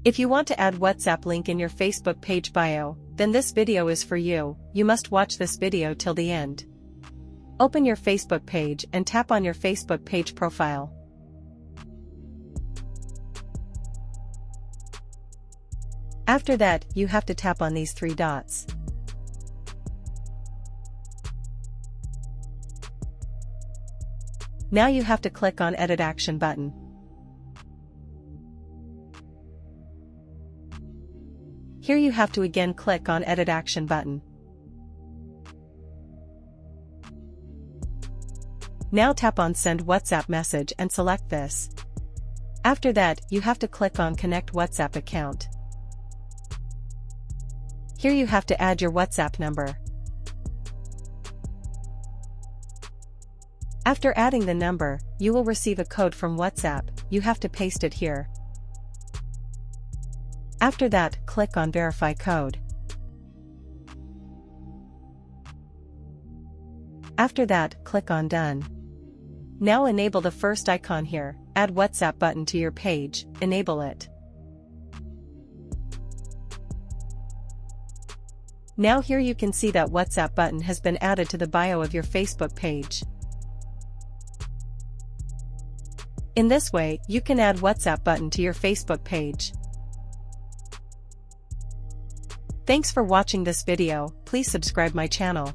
If you want to add WhatsApp link in your Facebook page bio, then this video is for you. You must watch this video till the end. Open your Facebook page and tap on your Facebook page profile. After that, you have to tap on these three dots. Now you have to click on Edit Action button. Here you have to again click on Edit Action button. Now tap on Send WhatsApp Message and select this. After that, you have to click on Connect WhatsApp Account. Here you have to add your WhatsApp number. After adding the number, you will receive a code from WhatsApp. You have to paste it here. After that, click on Verify Code. After that, click on Done. Now enable the first icon here, Add WhatsApp button to your page, enable it. Now here you can see that WhatsApp button has been added to the bio of your Facebook page. In this way, you can add WhatsApp button to your Facebook page. Thanks for watching this video. Please subscribe my channel.